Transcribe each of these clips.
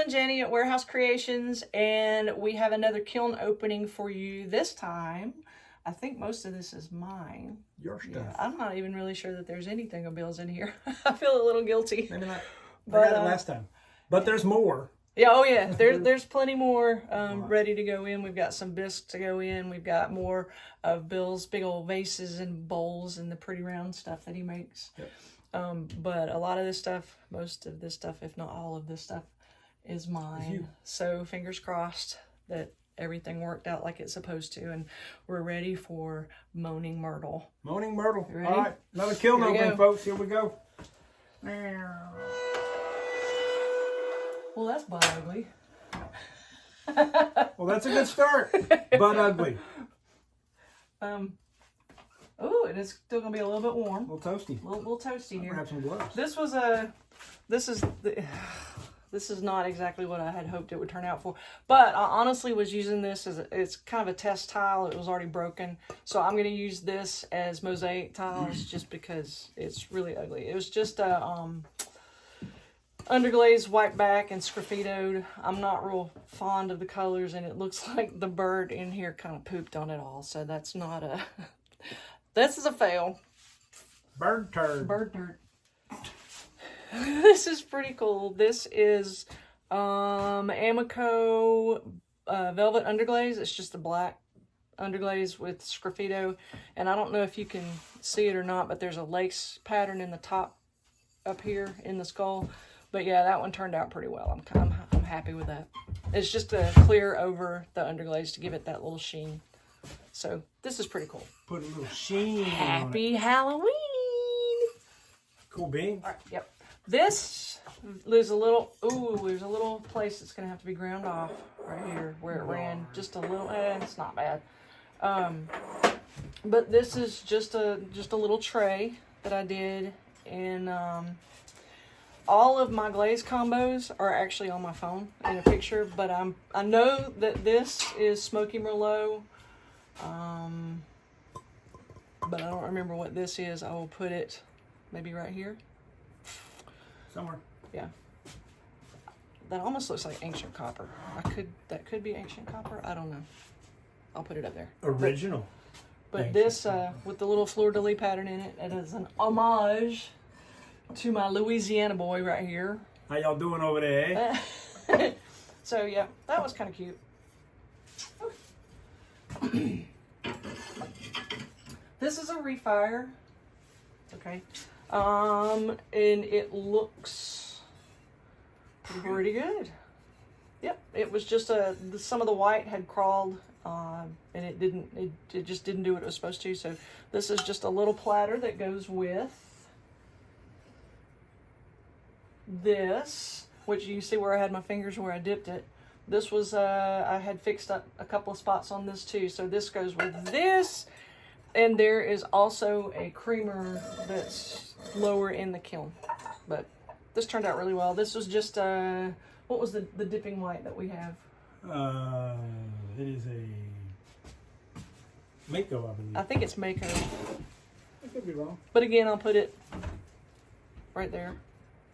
and Jenny at Wearhouse Creations, and we have another kiln opening for you this time. I think most of this is mine. Your stuff. Yeah, I'm not even really sure that there's anything of Bill's in here. I feel a little guilty. Maybe not. But, I got it last time. But there's more. Yeah, oh yeah, there's plenty more ready to go in. We've got some bisques to go in. We've got more of Bill's big old vases and bowls and the pretty round stuff that he makes. Yep. But a lot of this stuff, most of this stuff, if not all of this stuff, is mine. So fingers crossed that everything worked out like it's supposed to, and we're ready for Moaning Myrtle. Moaning Myrtle. Ready? All right, another kiln opening, folks. Here we go. Well, that's butt ugly. Well, that's a good start. Butt ugly. Oh, and it's still gonna be a little bit warm. A little toasty. A little toasty here. Grab some gloves. This is not exactly what I had hoped it would turn out for, but I honestly was using this as it's kind of a test tile. It was already broken, so I'm going to use this as mosaic tiles just because it's really ugly. It was just a underglazed white back and sgraffitoed. I'm not real fond of the colors, and it looks like the bird in here kind of pooped on it all, so that's not a this is a fail. Bird turd. Bird turd. This is pretty cool. This is Amico velvet underglaze. It's just a black underglaze with sgraffito, and I don't know if you can see it or not, but there's a lace pattern in the top up here in the skull. But yeah, that one turned out pretty well. I'm happy with that. It's just a clear over the underglaze to give it that little sheen. So this is pretty cool. Put a little sheen. Happy Halloween. Cool beans. All right. Yep. This, there's a little place that's going to have to be ground off right here where it ran just a little, it's not bad. But this is just a little tray that I did, and all of my glaze combos are actually on my phone in a picture, but I know that this is Smoky Merlot, but I don't remember what this is. I will put it maybe right here. Somewhere. Yeah. That almost looks like ancient copper. That could be ancient copper. I don't know. I'll put it up there. Original. But this, with the little fleur-de-lis pattern in it, it is an homage to my Louisiana boy right here. How y'all doing over there, eh? So yeah, that was kind of cute. This is a refire. Okay. And it looks pretty good. Yep, it was just some of the white had crawled, and it just didn't do what it was supposed to. So this is just a little platter that goes with this, which you can see where I had my fingers where I dipped it. This was, I had fixed up a couple of spots on this too. So this goes with this. And there is also a creamer that's lower in the kiln. But this turned out really well. This was just, what was the dipping white that we have? It is a Mako, I believe. I think it's Mako. I could be wrong. But again, I'll put it right there.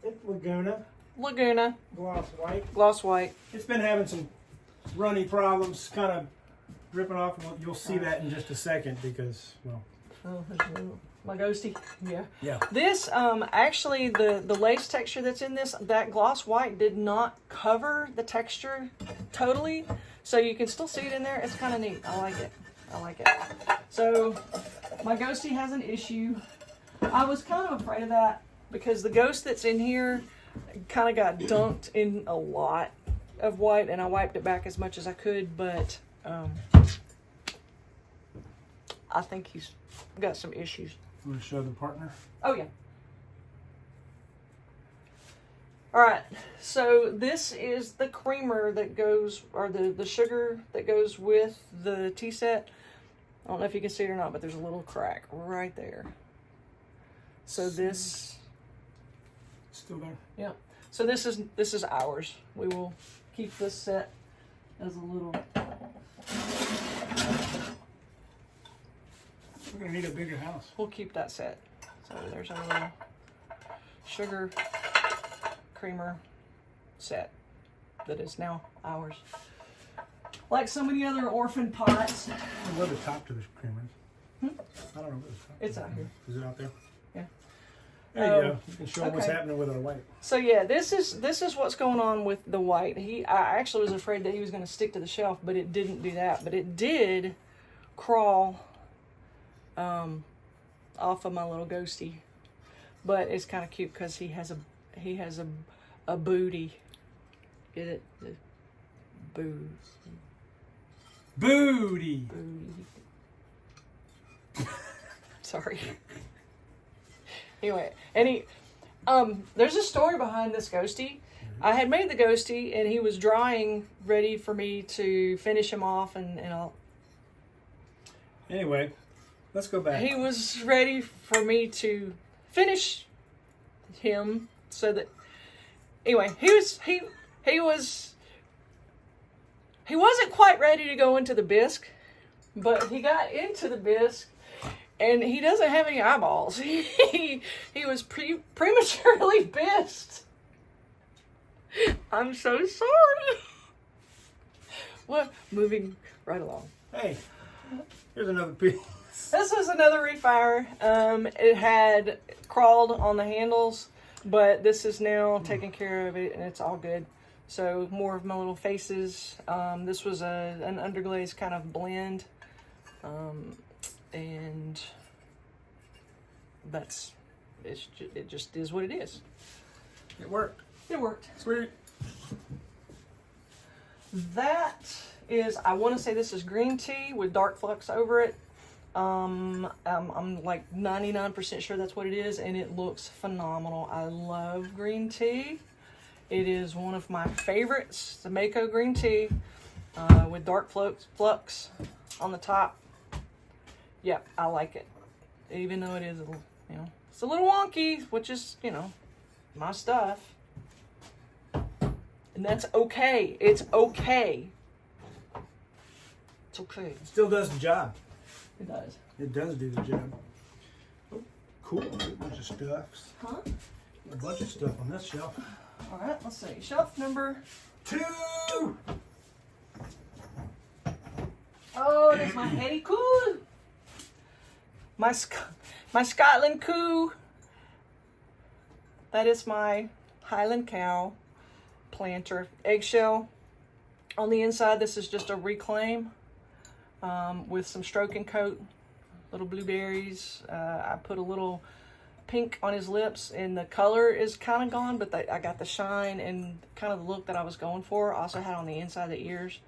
It's Laguna. Laguna. Gloss white. Gloss white. It's been having some runny problems, kind of ripping off. You'll see that in just a second because, well. Oh, my ghosty. Yeah. Yeah. This, actually, the lace texture that's in this, that gloss white did not cover the texture totally. So you can still see it in there. It's kind of neat. I like it. I like it. So my ghosty has an issue. I was kind of afraid of that because the ghost that's in here kind of got dunked in a lot of white, and I wiped it back as much as I could, but I think he's got some issues. You want to show the partner? Oh, yeah. All right, so this is the creamer that goes, or the sugar that goes with the tea set. I don't know if you can see it or not, but there's a little crack right there. So this... Still there? Yeah. So this is ours. We will keep this set as a little... We're going to need a bigger house. We'll keep that set. So there's our little sugar creamer set. that is now ours. Like so many other orphan pots. Where the top to the creamer is? I don't know where the top. It's out here. Is it out there? Yeah. There you go. You can show them what's Okay. happening with our white. So yeah, this is what's going on with the white. I actually was afraid that he was going to stick to the shelf, but it didn't do that. But it did crawl off of my little ghosty. But it's kind of cute because he has a booty. Get it? The boo. Booty. Booty. Sorry. Anyway, there's a story behind this ghosty. I had made the ghosty and he was drying, ready for me to finish him off and all. Anyway, let's go back. He was ready for me to finish him so that, anyway, he wasn't quite ready to go into the bisque, but he got into the bisque. And he doesn't have any eyeballs. He was prematurely bisqued. I'm so sorry. Well, moving right along. Hey, here's another piece. This was another refire. It had crawled on the handles, but this is now taking care of it, and it's all good. So more of my little faces. This was an underglaze kind of blend. And it just is what it is. It worked. It worked. Sweet. That is, I want to say this is green tea with dark flux over it. I'm like 99% sure that's what it is, and it looks phenomenal. I love green tea. It is one of my favorites, the Mako green tea with dark flux on the top. Yep, I like it. Even though it is, it's a little wonky, which is, my stuff. And that's okay. It's okay. It's okay. It still does the job. It does. It does do the job. Oh, cool. A bunch of stuff. Huh? A bunch of stuff on this shelf. All right, let's see. Shelf number 2. Oh, that's my Hetty Cool. My Scotland Coo. That is my Highland Cow planter eggshell. On the inside, this is just a reclaim with some stroke and coat, little blueberries. I put a little pink on his lips, and the color is kind of gone, but I got the shine and kind of the look that I was going for. I also had on the inside the ears.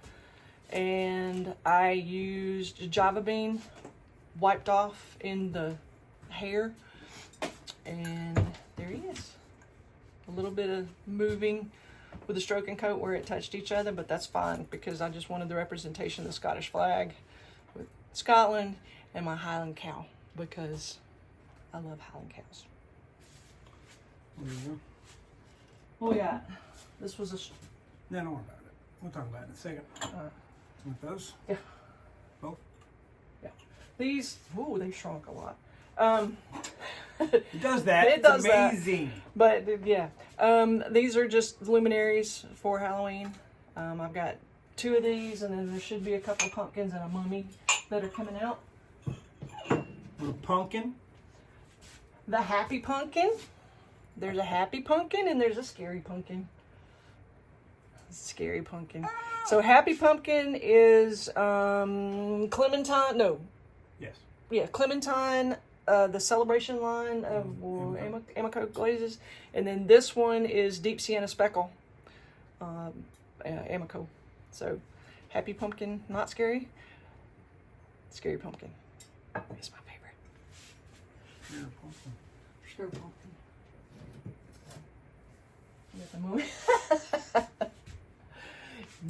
And I used Java bean wiped off in the hair, and there he is. A little bit of moving with the stroke and coat where it touched each other, but that's fine because I just wanted the representation of the Scottish flag with Scotland and my Highland cow because I love Highland cows. There you go. What we got? This was a... No, don't worry about it. We'll talk about it in a second. With those? Yeah. Both? Yeah. These, ooh, they shrunk a lot. It does that. It does it's amazing. That. But yeah, these are just luminaries for Halloween. I've got 2 of these, and then there should be a couple of pumpkins and a mummy that are coming out. Little pumpkin. The happy pumpkin. There's a happy pumpkin and there's a scary pumpkin. Scary pumpkin. So happy pumpkin is Clementine. No. Yes. Yeah, Clementine. The celebration line of Amico glazes, and then this one is Deep Sienna Speckle, Amico. So, happy pumpkin, not scary. Scary pumpkin is my favorite. Yeah, pumpkin. Scary pumpkin. You got the mummy.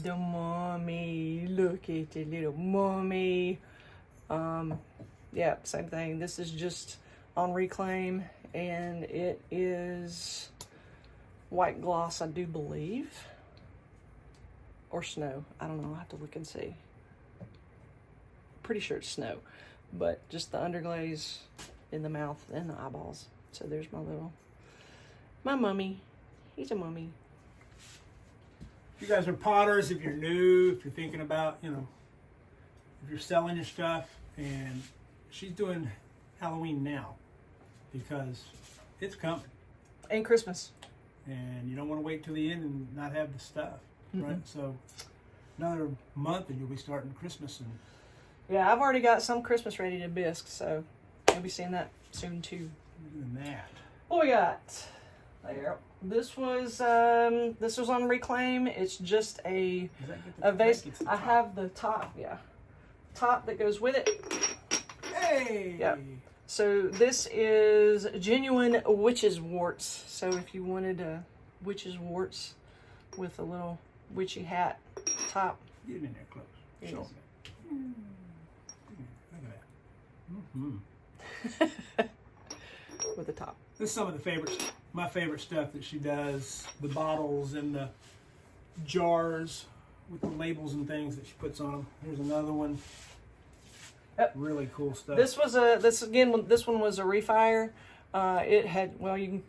The mummy. Look at the little mummy. Yeah, same thing. This is just on reclaim, and it is white gloss, I do believe, or snow. I don't know. I'll have to look and see. Pretty sure it's snow, but just the underglaze in the mouth and the eyeballs. So there's my mummy. He's a mummy. If you guys are potters, if you're new, if you're thinking about, you know, if you're selling your stuff, and she's doing Halloween now because it's coming. And Christmas. And you don't want to wait till the end and not have the stuff, right? So another month and you'll be starting Christmas. And Yeah, I've already got some Christmas ready to bisque, so you'll be seeing that soon too. doing that. What we got? There. This was on Reclaim. It's just a vase. I have the top, top that goes with it. Hey. Yep. So this is genuine witch's warts. So if you wanted a witch's warts with a little witchy hat top. Get in there close. Yes. Show me. Look at that. With the top. This is some of the favorites, my favorite stuff that she does. The bottles and the jars with the labels and things that she puts on them. Here's another one. Yep. Really cool stuff. This was this one was a refire. It had, well, you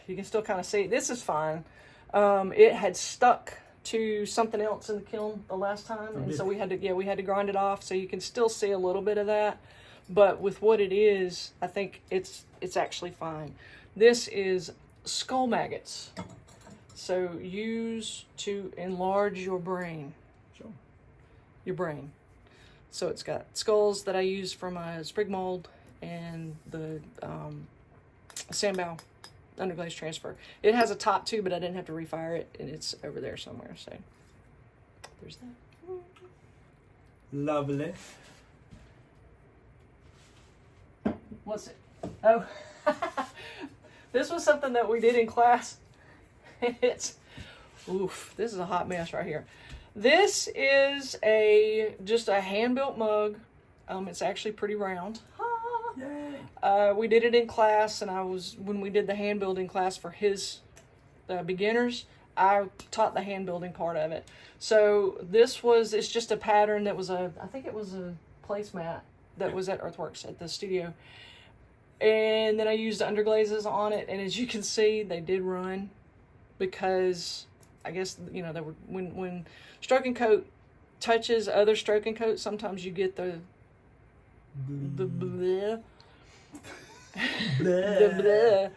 can still kind of see it. This is fine. It had stuck to something else in the kiln the last time, and so we had to grind it off. So you can still see a little bit of that, but with what it is, I think it's actually fine. This is skull maggots. So use to enlarge your brain. Sure. Your brain. So it's got skulls that I use for my sprig mold and the sandbow underglaze transfer. It has a top too, but I didn't have to refire it, and it's over there somewhere. So there's that. Lovely. What's it? Oh, this was something that we did in class. It's, oof, this is a hot mess right here. This is just a hand-built mug. It's actually pretty round. Yay. We did it in class, and when we did the hand building class for his beginners, I taught the hand building part of it. So it's just a pattern that was I think it was a placemat that was at Earthworks at the studio. And then I used underglazes on it, and as you can see, they did run because I guess, you know, they were when stroking coat touches other stroking coat, sometimes you get the bleh. The bleh.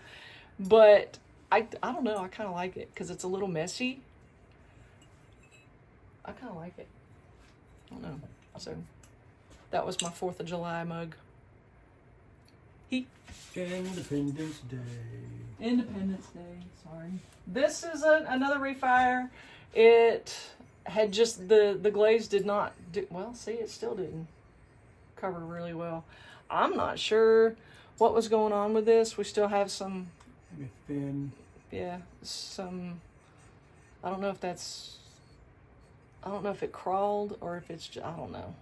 But I don't know, I kind of like it because it's a little messy. I kind of like it. I don't know. So that was my 4th of July mug. Independence Day. Independence Day, sorry. This is another refire. It had just, the glaze did not, well, see, it still didn't cover really well. I'm not sure what was going on with this. We still have some, Maybe thin. yeah, some, I don't know if it crawled or if it's just, I don't know.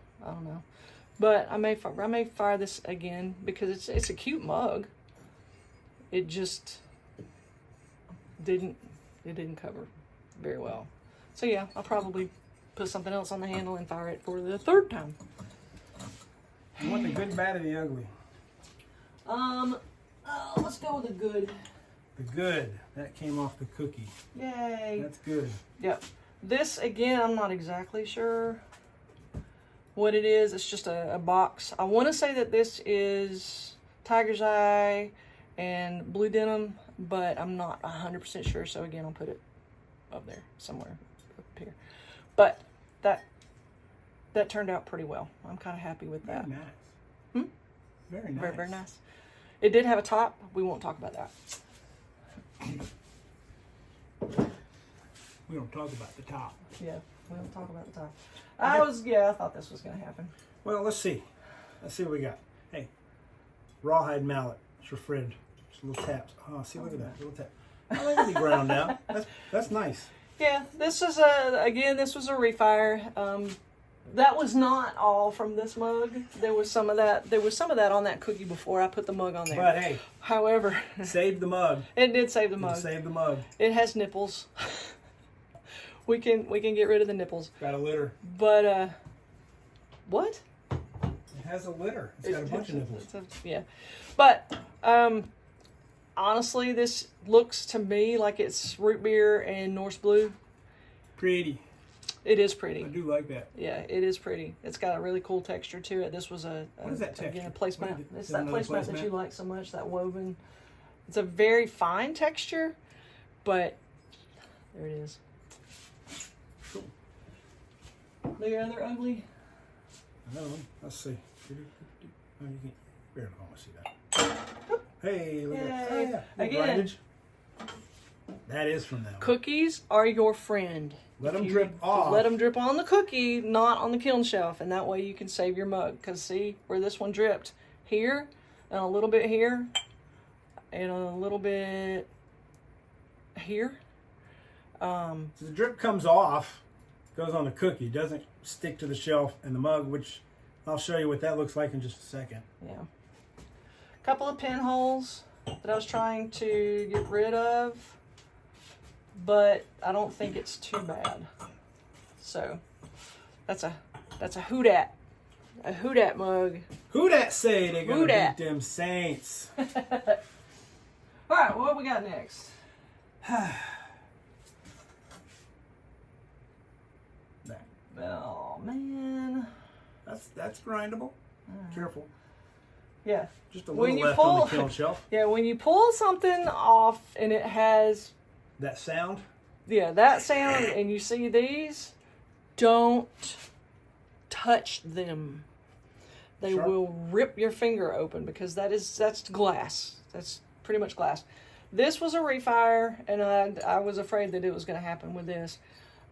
But I may fire this again because it's a cute mug. It just didn't cover very well. So yeah, I'll probably put something else on the handle and fire it for the 3rd time. You want the good, bad, or the ugly? Let's go with the good. The good. That came off the cookie. Yay. That's good. Yep. This, again, I'm not exactly sure what it is. It's just a box. I want to say that this is Tiger's Eye and Blue Denim, but I'm not 100% sure. So again, I'll put it up there somewhere up here. But that turned out pretty well. I'm kind of happy with that. Very nice. Very nice. Very, very nice. It did have a top. We won't talk about that. We don't talk about the top. Yeah, we don't talk about the top. I thought this was going to happen. Well, let's see. Let's see what we got. Hey, rawhide mallet. It's your friend. Just little taps. Oh, see, look at that. Little tap. Oh, that can be ground now. That's nice. Yeah, this was a refire. That was not all from this mug. There was some of that on that cookie before I put the mug on there. But hey, however, saved the mug. It did save the mug. Save the mug. It has nipples. we can get rid of the nipples. Got a litter. But what? It has a litter. It's got a bunch of nipples. Yeah, but honestly, this looks to me like it's root beer and Norse blue. Pretty. It is pretty. I do like that. Yeah, it is pretty. It's got a really cool texture to it. This was What is that texture? again, a placemat. It's that another placemat that placemat? you like so much, that woven. It's a very fine texture, but there it is. Cool. The other ugly. Another one. Let's see. Oh, you can barely almost see that. Hey, look at that. Oh, yeah. Look, Again. grindage. That is from that one. Cookies are your friend. Let If them you drip off. Let them drip on the cookie, not on the kiln shelf, and that way you can save your mug. Because see where this one dripped? Here, and a little bit here, and a little bit here. So the drip comes off, goes on the cookie, doesn't stick to the shelf and the mug, which I'll show you what that looks like in just a second. Yeah. A couple of pinholes that I was trying to get rid of, but I don't think it's too bad. So that's a who dat. A who dat mug. Who dat say they gonna Who dat? beat them Saints? All right, what we got next? That. Oh man. That's grindable. Careful. Yeah. Just a When little you left on pull- the kiln shelf. Yeah, when you pull something off and it has That sound. that sound and you see these, don't touch them. They Sharp. will rip your finger open because that's glass. That's pretty much glass. This was a refire, and I was afraid that it was going to happen with this.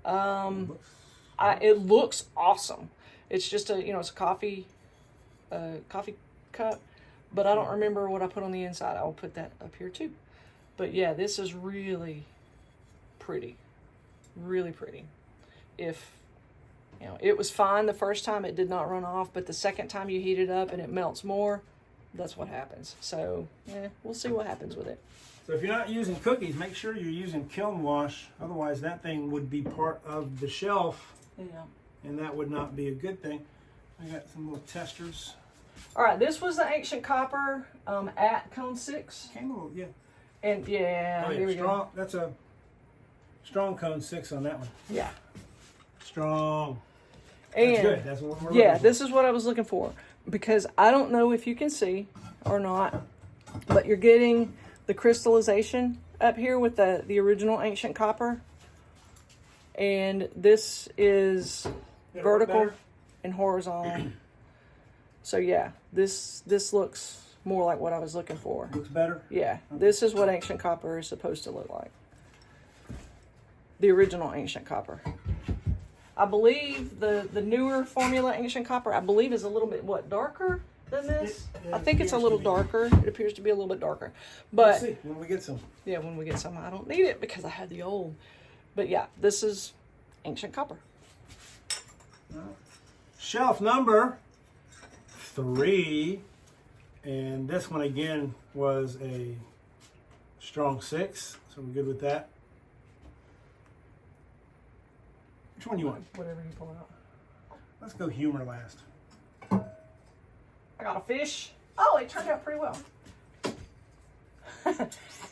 It looks awesome. It's just it's a coffee cup, but I don't remember what I put on the inside. I'll put that up here too. But yeah, this is really pretty, really pretty. If it was fine the first time, it did not run off, but the second time you heat it up and it melts more, that's what happens. So we'll see what happens with it. So if you're not using cookies, make sure you're using kiln wash. Otherwise, that thing would be part of the shelf, Yeah. and that would not be a good thing. I got some little testers. All right, this was the ancient copper at Cone 6. Came a little, yeah. And Oh, yeah, here we strong. That's a strong cone 6 on that one. go. Yeah. Strong. And That's good. That's what we're looking for. this is what I was looking for. Because I don't know if you can see or not, but you're getting the crystallization up here with the original ancient copper. And this is Did it work vertical better? and horizontal. So yeah, this looks more like what I was looking for. Looks better. Yeah, this is what ancient copper is supposed to look like. The original ancient copper. I believe the newer formula ancient copper, I believe, is a little bit, darker than this? I think it's a little darker. It appears to be a little bit darker. We'll But see when we get some. yeah, when we get some, I don't need it because I had the old. But yeah, this is ancient copper. Shelf number 3, and this one again was a strong 6, so we're good with that. Which one you want? Whatever you pull out. Let's go humor last. I got a fish. Oh, it turned out pretty well.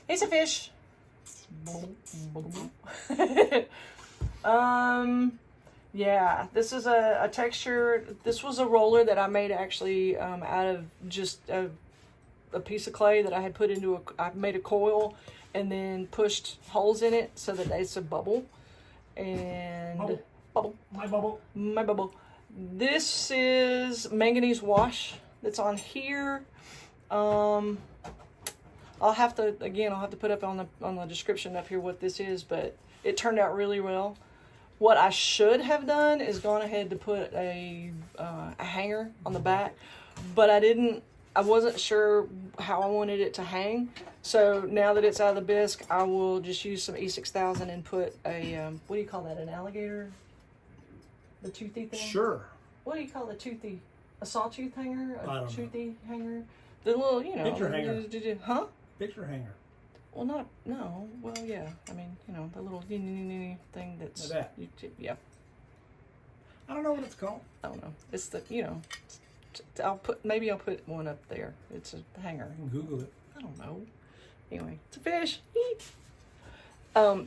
It's a fish. Yeah, this is a texture. This was a roller that I made actually out of just a piece of clay that I had put into I made a coil and then pushed holes in it so that it's a bubble. And bubble. My bubble. My bubble. This is manganese wash that's on here. I'll have to put up on the description up here what this is, but it turned out really well. What I should have done is gone ahead to put a hanger on the back, but I wasn't sure how I wanted it to hang. So now that it's out of the bisque, I will just use some E6000 and put a, what do you call that, an alligator? The toothy thing? Sure. What do you call the toothy? A sawtooth hanger? I don't know. Toothy hanger? The little, Picture hanger. Huh? Picture hanger. Well, no. Well, yeah. I mean, the little thing that's... Like that. Yeah. I don't know what it's called. I don't know. It's the, maybe I'll put one up there. It's a hanger. I can Google it. I don't know. Anyway, it's a fish.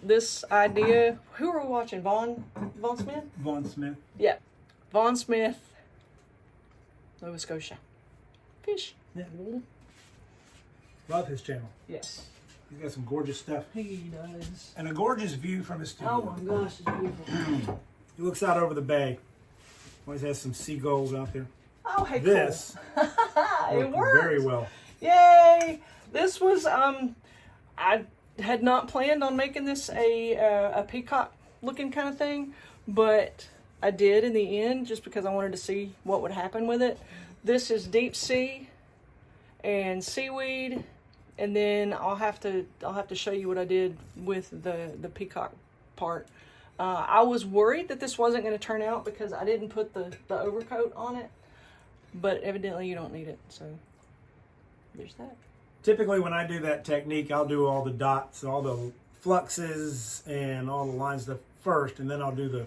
This idea, who are we watching? Vaughn Smith? Vaughn Smith. Yeah. Vaughn Smith, Nova Scotia. Fish. Yeah. Love his channel. Yes. He's got some gorgeous stuff. He does. And a gorgeous view from his studio. Oh my gosh, it's beautiful. He looks out over the bay. Always has some seagulls out there. Oh, hey, This cool. It worked worked. very well. Yay! This was, I had not planned on making this a peacock looking kind of thing, but I did in the end just because I wanted to see what would happen with it. This is deep sea and seaweed, and then I'll have to show you what I did with the peacock part. I was worried that this wasn't going to turn out because I didn't put the overcoat on it, but evidently you don't need it, so there's that. Typically when I do that technique, I'll do all the dots, all the fluxes, and all the lines first, and then I'll do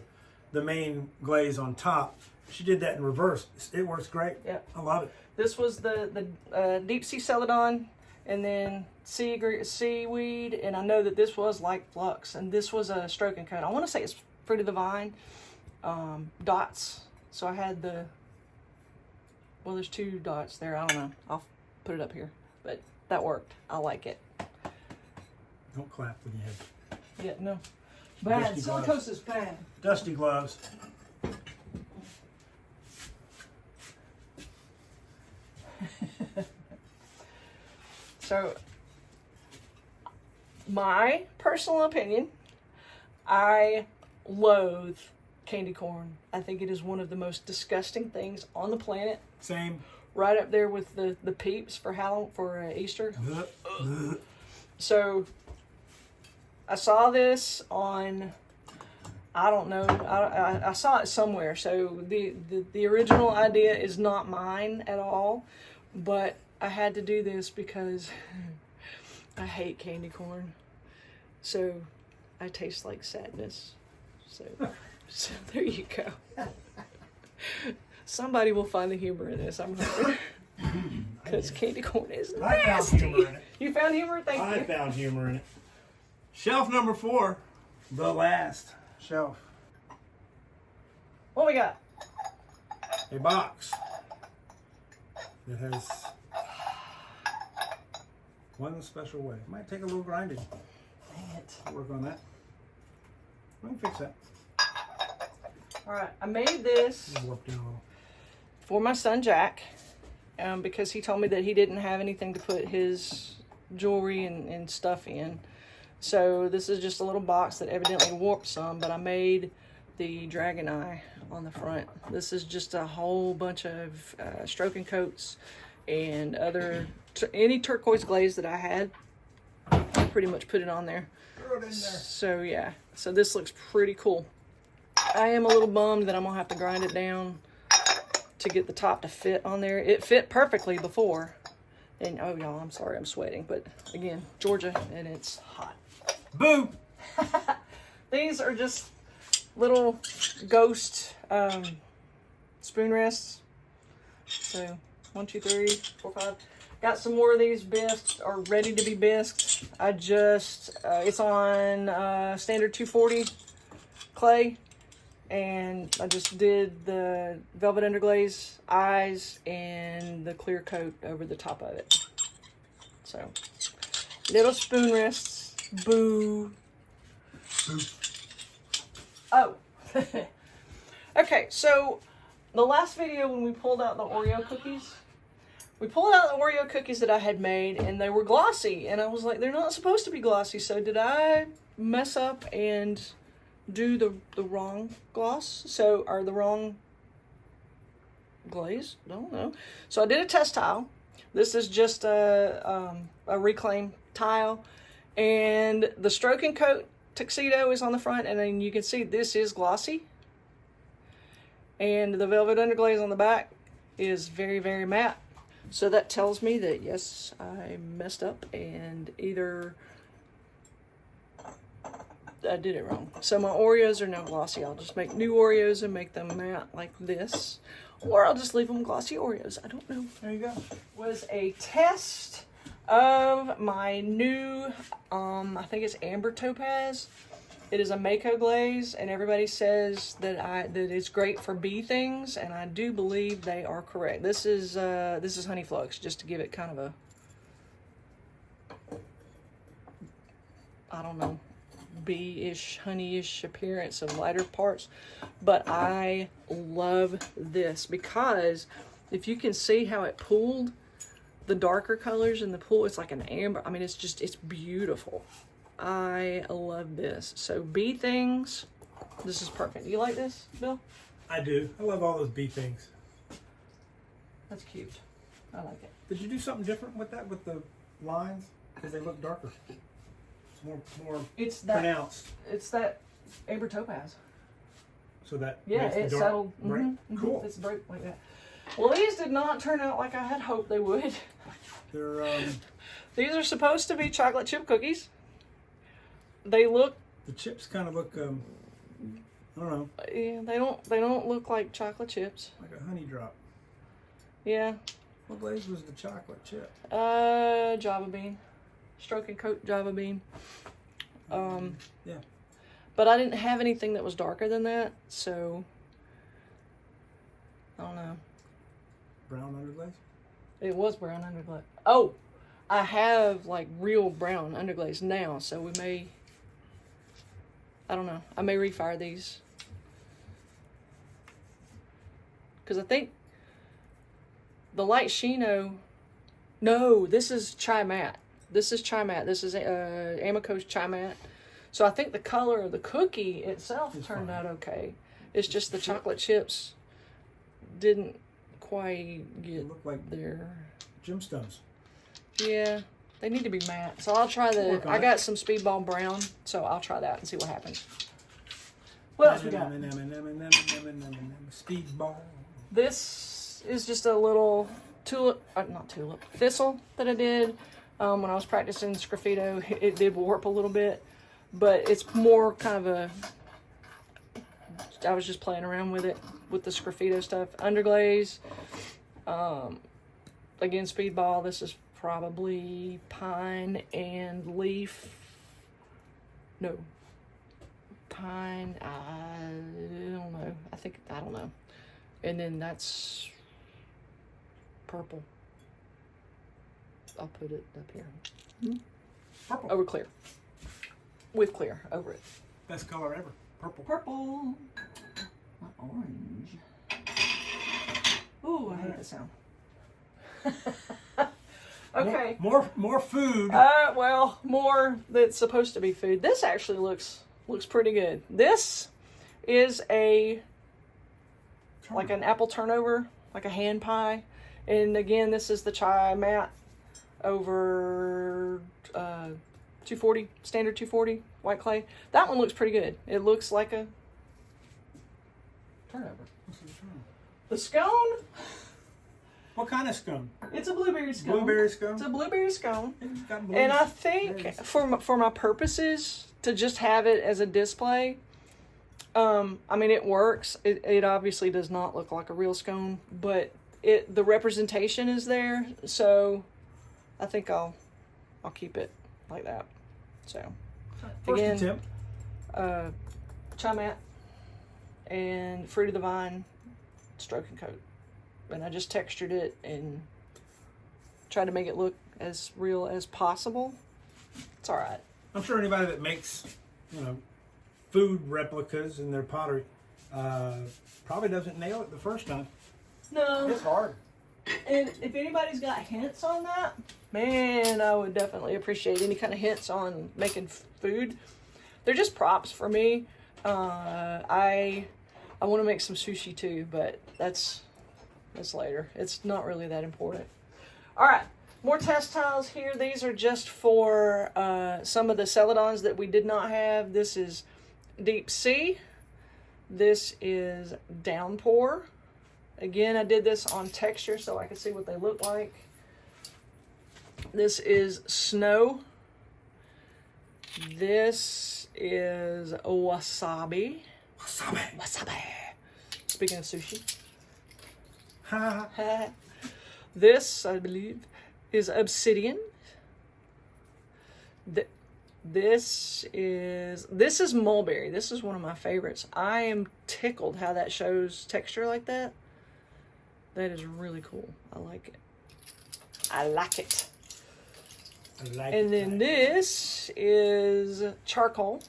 the main glaze on top. She did that in reverse. It works great. Yep. I love it. This was the deep sea celadon, and then seaweed, and I know that this was like flux, and this was a stroke and coat. I want to say it's fruit of the vine dots. So I had well, there's 2 dots there. I don't know. I'll put it up here, but that worked. I like it. Don't clap when you have Yeah, no. Bad. Dusty Silicose gloves. is bad. dusty gloves. So, my personal opinion, I loathe candy corn. I think it is one of the most disgusting things on the planet. Same. Right up there with the peeps for Easter. So, I saw this on, I don't know, I saw it somewhere. So the original idea is not mine at all, but I had to do this because I hate candy corn. So I taste like sadness. So there you go. Somebody will find the humor in this, I'm hoping. Because candy corn is nasty. I found humor in it. You found humor? Thank you. I found humor in it. Shelf number 4, the last shelf. What we got? A box that has one special way. Might take a little grinding. Dang it. I'll work on that. We can fix that. Alright, I made this Warp down a little. for my son Jack, because he told me that he didn't have anything to put his jewelry and stuff in. So this is just a little box that evidently warped some, but I made the dragon eye on the front. This is just a whole bunch of stroke and coats and any turquoise glaze that I had. I pretty much put it on there. Throw it in there. So yeah, so this looks pretty cool. I am a little bummed that I'm gonna have to grind it down to get the top to fit on there. It fit perfectly before. And oh y'all, I'm sorry I'm sweating, but again, Georgia, and it's hot. Boo! These are just little ghost spoon rests. So 1, 2, 3, 4, 5. Got some more of these bisques, or ready to be bisques. I just it's on standard 240 clay, and I just did the velvet underglaze eyes and the clear coat over the top of it. So little spoon rests. Boo. Boo. Oh. Okay, so the last video when we pulled out the Oreo cookies, that I had made, and they were glossy, and I was like, they're not supposed to be glossy. So did I mess up and do the wrong gloss? Or the wrong glaze? I don't know. So I did a test tile. This is just a reclaimed tile. And the stroke and coat tuxedo is on the front, and then you can see this is glossy. And the velvet underglaze on the back is very, very matte. So that tells me that, yes, I messed up, and either I did it wrong. So my Oreos are now glossy. I'll just make new Oreos and make them matte like this. Or I'll just leave them glossy Oreos. I don't know. There you go. Was a test of my new, I think it's Amber Topaz. It is a Mako glaze, and everybody says that it's great for bee things, and I do believe they are correct. This is Honey Flux, just to give it kind of a, I don't know, bee-ish, honey-ish appearance of lighter parts. But I love this because if you can see how it pooled, the darker colors in the pool, it's like an amber. I mean, it's beautiful. I love this. So bee things, this is perfect. You like this, Bill? I do. I love all those bee things. That's cute. I like it. Did you do something different with that, with the lines? Because they look darker. More It's that, pronounced. It's that Amber Topaz. So that Yeah, makes the it's dark settled. bright. Cool. It's bright like that. Well, these did not turn out like I had hoped they would. They're These are supposed to be chocolate chip cookies. They look. the chips kind of look I don't know, Yeah, they don't look like chocolate chips. like a honey drop. Yeah. What glaze was the chocolate chip? Java bean, stroke and coat Java bean. Yeah. But I didn't have anything that was darker than that, so I don't know. Brown underglaze? It was brown underglaze. Oh, I have like real brown underglaze now, so we may. I don't know. I may refire these because I think the light Shino. No, this is Chai Matte. This is Chai Matte. This is Amico's Chai Matte. So I think the color of the cookie itself turned out okay. It's just the chocolate chips didn't quite get Look like there. gemstones. Yeah, they need to be matte. So I'll try the. I got some Speedball Brown, so I'll try that and see what happens. What else we got? Speedball. This is just a little thistle that I did when I was practicing Sgraffito. It did warp a little bit, but it's more kind of a. I was just playing around with it with the Sgraffito stuff. Underglaze. Again, Speedball. This is probably pine and leaf. No. Pine. I don't know. I don't know. And then that's purple. I'll put it up here. Purple. Over clear. With clear over it. Best color ever. Purple. Purple. Not orange. Ooh, I hate that sound. Okay. More food. Well, more that's supposed to be food. This actually looks pretty good. This is like an apple turnover, like a hand pie. And again, this is the Chai Matte over 240, standard 240 white clay. That one looks pretty good. It looks like a turnover. The scone, What kind of scone? it's a blueberry scone. Blueberry scone? It's a blueberry scone. It's got blues. And I think for my purposes, to just have it as a display, I mean, it works. It obviously does not look like a real scone, but the representation is there, so I think I'll keep it like that. So First again, attempt. Chai Matte and Fruit of the Vine stroke and coat, and I just textured it and tried to make it look as real as possible. It's all right. I'm sure anybody that makes, food replicas in their pottery probably doesn't nail it the first time. No. It's hard. And if anybody's got hints on that, man, I would definitely appreciate any kind of hints on making food. They're just props for me. I want to make some sushi too, but that's later. It's not really that important. All right, more test tiles here. These are just for some of the Celadons that we did not have. This is Deep Sea. This is Downpour. Again, I did this on texture so I could see what they look like. This is Snow. This is Wasabi. Wasabi. Speaking of sushi. Ha. This, I believe, is Obsidian. This is mulberry. This is one of my favorites. I am tickled how that shows texture like that. That is really cool. I like it. I like it. And then this is charcoal.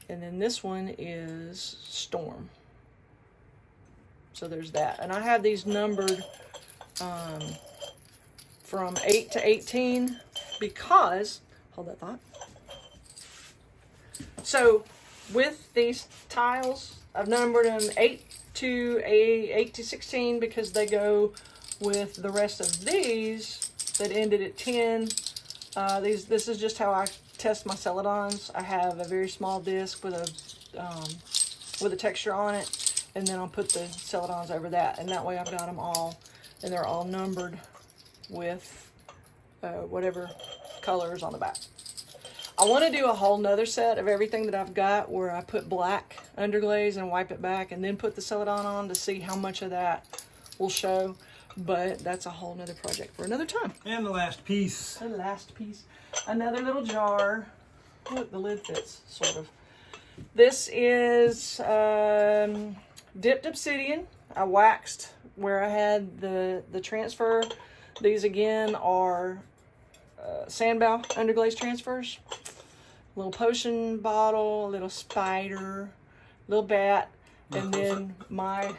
And then this one is storm. So there's that. And I have these numbered from 8 to 18 because, hold that thought. So with these tiles, I've numbered them 8 to 16 because they go with the rest of these that ended at 10. This is just how I test my celadons. I have a very small disc with a texture on it, and then I'll put the celadons over that, and that way I've got them all, and they're all numbered with whatever color is on the back. I want to do a whole nother set of everything that I've got where I put black underglaze and wipe it back and then put the celadon on to see how much of that will show. But that's a whole nother project for another time. And the last piece. The last piece. Another little jar. Look, the lid fits, sort of. This is dipped obsidian. I waxed where I had the transfer. These again are sandbow underglaze transfers. Little potion bottle, a little spider, little bat, and then my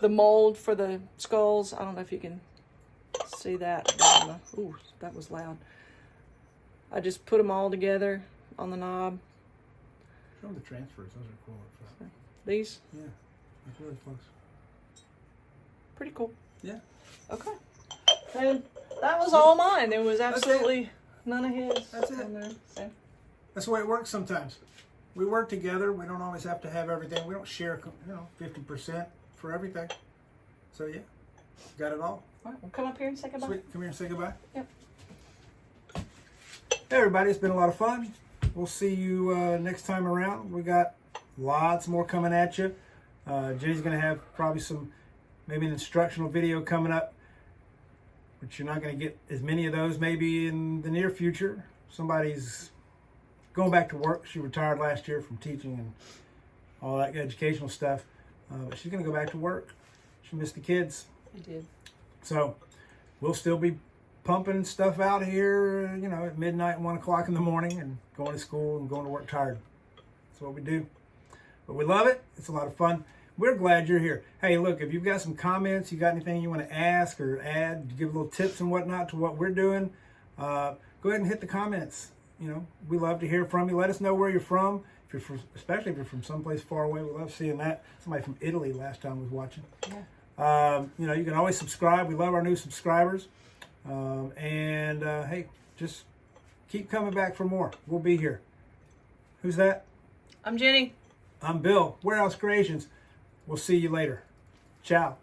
the mold for the skulls. I don't know if you can see that. Ooh, that was loud. I just put them all together on the knob. Show them the transfers. Those are cool. These? Yeah, that's really close. Pretty cool. Yeah. Okay. And that was all mine. There was absolutely none of his. That's it. On there. So. That's the way it works sometimes. We work together. We don't always have to have everything. We don't share, 50% for everything. So yeah, got it all. All right, we'll come up here and say goodbye. Sweet. Come here and say goodbye. Yep. Hey everybody, it's been a lot of fun. We'll see you next time around. We got lots more coming at you. Jenny's going to have probably maybe an instructional video coming up, but you're not going to get as many of those maybe in the near future. Somebody's going back to work. She retired last year from teaching and all that educational stuff, but she's going to go back to work. She missed the kids. I did. So we'll still be pumping stuff out here, at midnight, 1 o'clock in the morning, and going to school and going to work tired. That's what we do. But we love it. It's a lot of fun. We're glad you're here. Hey, look, if you've got some comments, you got anything you want to ask or add, give little tips and whatnot to what we're doing, go ahead and hit the comments. We love to hear from you. Let us know where you're from. Especially if you're from someplace far away. We love seeing that. Somebody from Italy last time was watching. Yeah. You can always subscribe. We love our new subscribers. Hey, just keep coming back for more. We'll be here. Who's that? I'm Jenny. I'm Bill. Wearhouse Creations. We'll see you later. Ciao.